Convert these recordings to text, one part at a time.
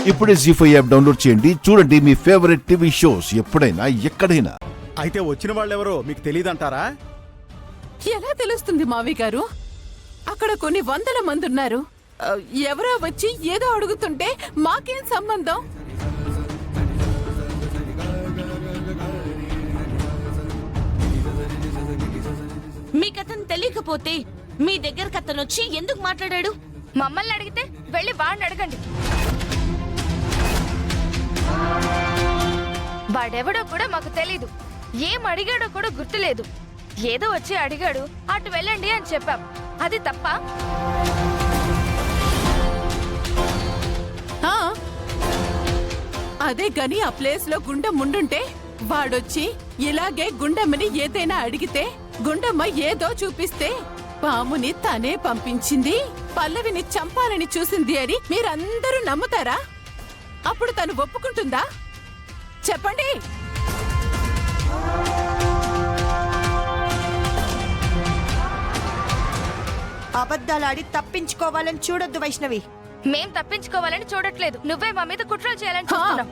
ఇప్పుడే జీ5 app download చేయండి. చూడండి మీ ఫేవరెట్ టీవీ షోస్ ఎప్పుడైనా ఎక్కడైనా. అయితే వచ్చిన వాళ్ళెవరో మీకు తెలియదంటారా? ఎలా తెలుస్తుంది మావి గారు? అక్కడ కొన్ని వందల మంది ఉన్నారు. ఎవరో వచ్చి ఏదో అడుగుతుంటే మాకేం సంబంధం? మీకతను తెలియకపోతే మీ దగ్గరకు అతను వచ్చి ఎందుకు మాట్లాడాడు? మమ్మల్ని అడిగితే వెళ్ళి వాడిని అడగండి. వాడెవడో కూడా మాకు తెలీదు. ఏం అడిగాడో కూడా గుర్తులేదు. ఏదో వచ్చి అడిగాడు, అటు వెళ్ళండి అని చెప్పాం. అది తప్ప? అదే గాని ఆ ప్లేస్ లో గుండె ముండుంటే వాడొచ్చి ఇలాగే గుండమ్మని ఏదైనా అడిగితే గుండమ్మ ఏదో చూపిస్తే పాముని తనే పంపించింది, పల్లవిని చంపాలని చూసింది అని మీరందరూ నమ్ముతారా? అప్పుడు తను ఒప్పుకుంటుందా? చెప్పండి. అబద్ధాలాడి తప్పించుకోవాలని చూడొద్దు వైష్ణవి. మేం తప్పించుకోవాలని చూడట్లేదు. నువ్వే మా మీద కుట్రలు చేయాలని చూస్తున్నావు.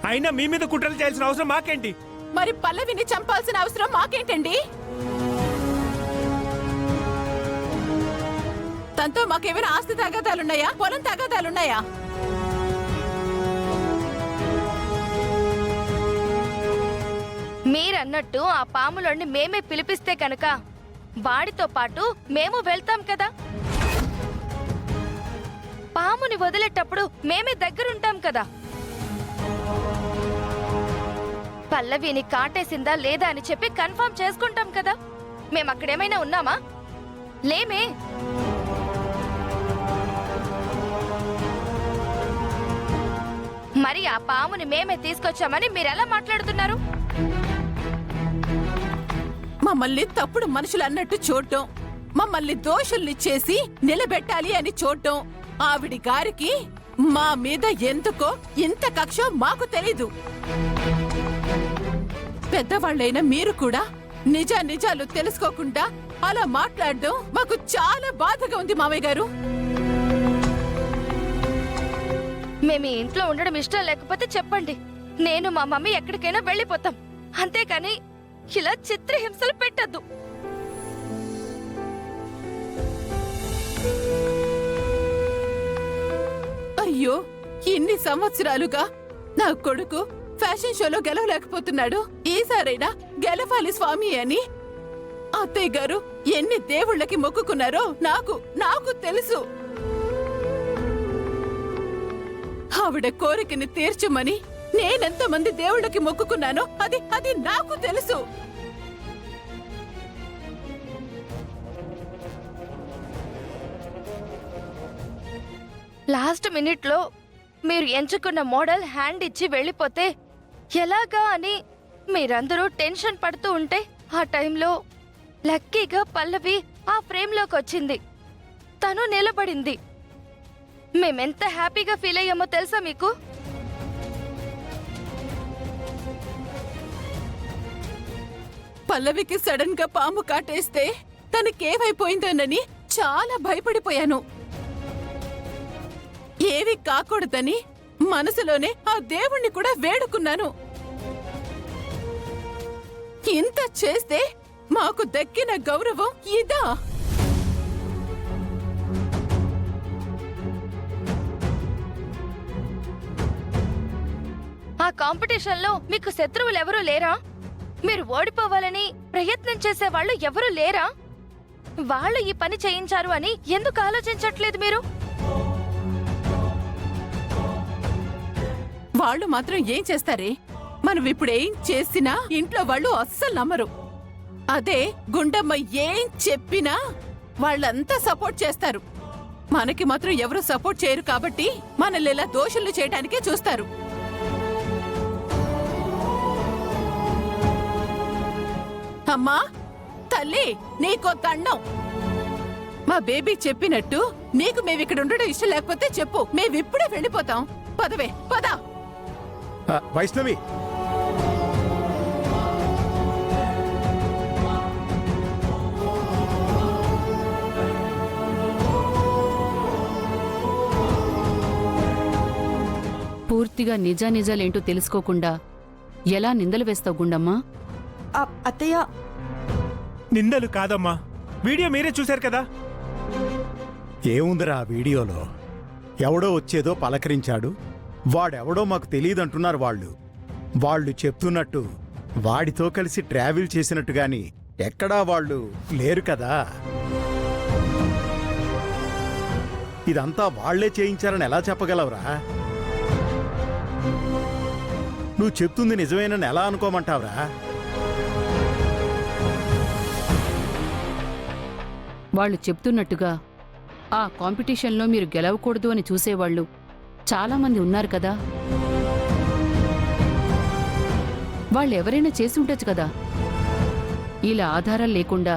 అయినా మీ మీద కుట్రలు చేయాల్సిన అవసరం మాకేంటి? మరి పల్లవిని చంపాల్సిన అవసరం మాకేంటండి? తనతో మాకేమైనా ఆస్తి తగాదాలున్నాయా? పొలం తగాదాలున్నాయా? మీరన్నట్టు ఆ పాములోని మేమే పిలిపిస్తే కనుక వాడితో పాటు మేము వెళ్తాం కదా. పాముని వదిలేటప్పుడు మేమే దగ్గరుంటాం కదా. పల్లవిని కాటేసిందా లేదా అని చెప్పి కన్ఫర్మ్ చేసుకుంటాం కదా. మేమక్కడేమైనా ఉన్నామా? లేమే. మరి ఆ పాముని మేమే తీసుకొచ్చామని మీరెలా మాట్లాడుతున్నారు? మమ్మల్ని తప్పుడు మనుషులు అన్నట్టు చూడటం, మమ్మల్ని దోషుల్ని చేసి నిలబెట్టాలి అని చూడటం, ఆవిడి గారికి మా మీద ఎందుకో ఇంత కక్ష మాకు తెలీదు. పెద్దవాళ్ళైన మీరు కూడా నిజాలు తెలుసుకోకుండా అలా మాట్లాడడం మాకు చాలా బాధగా ఉంది మామయ్య గారు. మేము ఇంట్లో ఉండడం ఇష్టం లేకపోతే చెప్పండి. నేను మా మమ్మీ ఎక్కడికైనా వెళ్ళిపోతాం. అంతేకాని ఇలా చిత్రహింసలు పెట్టద్దు. అయ్యో, ఇన్ని సంవత్సరాలుగా నా కొడుకు ఫ్యాషన్ షోలో గెలవలేకపోతున్నాడు. ఈసారైనా గెలవాలి స్వామి అని అత్తయ్య గారు ఎన్ని దేవుళ్ళకి మొక్కుకున్నారో నాకు తెలుసు. ఆవిడ కోరికని తీర్చమని నేనెంతమంది దేవుళ్ళకి మొక్కుకున్నానో అది నాకు తెలుసు. లాస్ట్ మినిట్ లో మీరు ఎంచుకున్న మోడల్ హ్యాండ్ ఇచ్చి వెళ్ళిపోతే ఎలాగా అని మీరందరూ టెన్షన్ పడుతూ ఉంటే ఆ టైంలో లక్కీగా పల్లవి ఆ ఫ్రేమ్ లోకి వచ్చింది. తను నిలబడింది. మేమెంత హ్యాపీగా ఫీల్ అయ్యామో తెలుసా మీకు? పల్లవికి సడన్ గా పాము కాటేస్తే తనకేమైపోయిందోనని చాలా భయపడిపోయాను. ఏవి కాకూడదని మనసులోనే ఆ దేవుణ్ణి కూడా వేడుకున్నాను. ఇంత చేస్తే మాకు దక్కిన గౌరవం ఇదా? ఆ కాంపిటీషన్ లో మీకు శత్రువులు ఎవరూ లేరా? మీరు ఓడిపోవాలని ప్రయత్నం చేసే వాళ్ళు ఎవరూ లేరా? వాళ్ళు ఈ పని చేయించారు అని ఎందుకు ఆలోచించట్లేదు మీరు? వాళ్ళు మాత్రం ఏం చేస్తారే? మనం ఇప్పుడు ఏం చేసినా ఇంట్లో వాళ్ళు అస్సలు నమ్మరు. అదే గుండమ్మ ఏం చెప్పినా వాళ్ళంతా సపోర్ట్ చేస్తారు. మనకి మాత్రం ఎవరు సపోర్ట్ చేయరు కాబట్టి మనల్ని ఇలా దోషులు చేయడానికే చూస్తారు. అమ్మా తల్లి, నీకో దండం. మా బేబీ చెప్పినట్టు నీకు మేమిక్కడ ఉండడం ఇష్టం లేకపోతే చెప్పు, మేమిప్పుడే వెళ్ళిపోతాం. పదవే పద. వైష్ణవి, పూర్తిగా నిజానిజాలేంటో తెలుసుకోకుండా ఎలా నిందలు వేస్తావు గుండమ్మా? అత్తయ్య, నిందలు కాదమ్మా, వీడియో మీరే చూశారు కదా. ఏముందిరా ఆ వీడియోలో? ఎవడో వచ్చేదో పలకరించాడు, వాడెవడో మాకు తెలియదంటున్నారు వాళ్ళు. వాళ్ళు చెప్తున్నట్టు వాడితో కలిసి ట్రావెల్ చేసినట్టు గాని ఎక్కడా వాళ్ళు లేరు కదా. ఇదంతా వాళ్లే చేయించారని ఎలా చెప్పగలవురా? నువ్వు చెప్తుంది నిజమేనని ఎలా అనుకోమంటావురా? వాళ్ళు చెప్తున్నట్టుగా ఆ కాంపిటీషన్లో మీరు గెలవకూడదు అని చూసేవాళ్ళు చాలామంది ఉన్నారు కదా. వాళ్ళెవరైనా చేసి ఉండొచ్చు కదా. ఇలా ఆధారాలు లేకుండా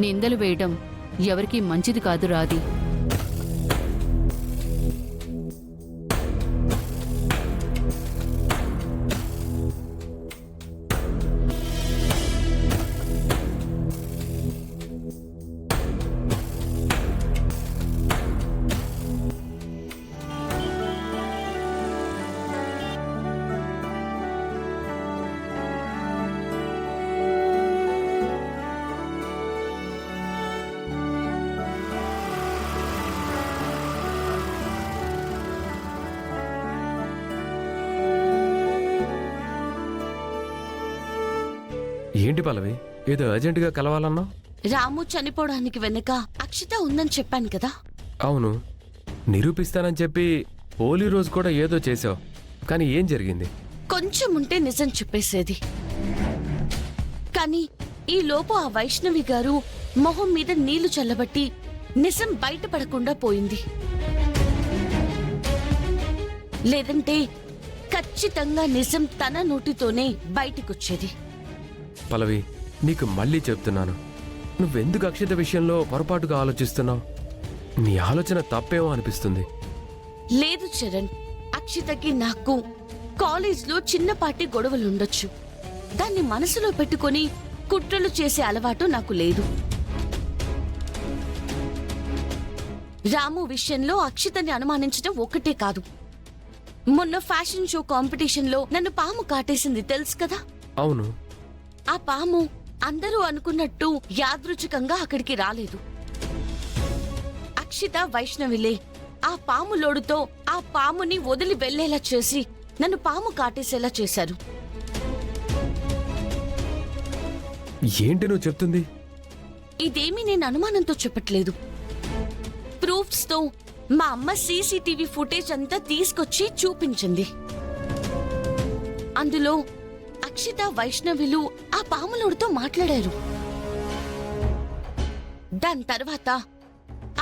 నిందలు వేయడం ఎవరికీ మంచిది కాదు రాది. ఏంటి పల్లవి, ఏదో అర్జెంటుగా కలవాలన్నా? రాము చనిపోవడానికి వెనక అక్షిత ఉందని చెప్పాను కదా. అవును, నిరూపిస్తానని చెప్పి హోలీ రోజు కూడా ఏదో చేసావు, కానీ ఏం జరిగింది? కొంచెం ఉంటే నిజం చెప్పేసేది. కానీ ఈ లోపు ఆ వైష్ణవి గారు మొహం మీద నీళ్లు చల్లబట్టి నిజం బయటపడకుండా పోయింది. లేదంటే ఖచ్చితంగా నిజం తన నోటితోనే బయటికొచ్చేది. పల్లవి, నీకు మళ్ళీ చెప్తున్నాను, నువ్వెందుకు అక్షిత విషయంలో పొరపాటుగా ఆలోచిస్తున్నావు? నీ ఆలోచన తప్పేమో అనిపిస్తుంది. లేదు చరణ్, అక్షితకి నాకు కాలేజ్లో చిన్నపాటి గొడవలుండొచ్చు. దాన్ని మనసులో పెట్టుకొని కుట్రలు చేసే అలవాటు నాకు లేదు. రాము విషయంలో అక్షితని అనుమానించడం ఒక్కటే కాదు, మొన్న ఫ్యాషన్ షో కాంపిటీషన్లో నన్ను పాము కాటేసింది తెలుసు కదా. అవును. ఆ పాము అందరూ అనుకున్నట్టు యాదృచ్ఛికంగా అక్కడికి రాలేదు. అక్షిత వైష్ణవిలే ఆ పాము లోడుతో ఆ పాముని వదిలి వెళ్లేలా చేసి నన్ను పాము కాటేసేలా చేశారు. ఏంటి నువ్వు చెప్తుంది? ఇదేమీ నేను అనుమానంతో చెప్పట్లేదు. ప్రూఫ్స్ తో మా అమ్మ సీసీటీవీ ఫుటేజ్ అంతా తీసుకొచ్చి చూపించింది. అందులో అక్షిత వైష్ణవిలు ఆ పాములోడుతో మాట్లాడారు. దాని తర్వాత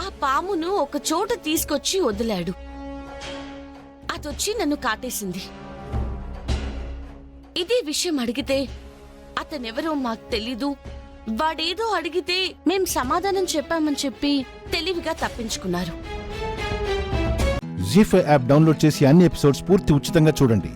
ఆ పామును ఒక చోట తీసుకొచ్చి వదిలాడు. అదొచ్చి నన్ను కాటేసింది. ఇదే విషయం అడిగితే అతనెవరో మాకు తెలీదు, వాడేదో అడిగితే మేం సమాధానం చెప్పామని చెప్పి తెలివిగా తప్పించుకున్నారు. జీ5 యాప్ డౌన్లోడ్ చేసి అన్ని ఎపిసోడ్స్ పూర్తి ఉచితంగా చూడండి.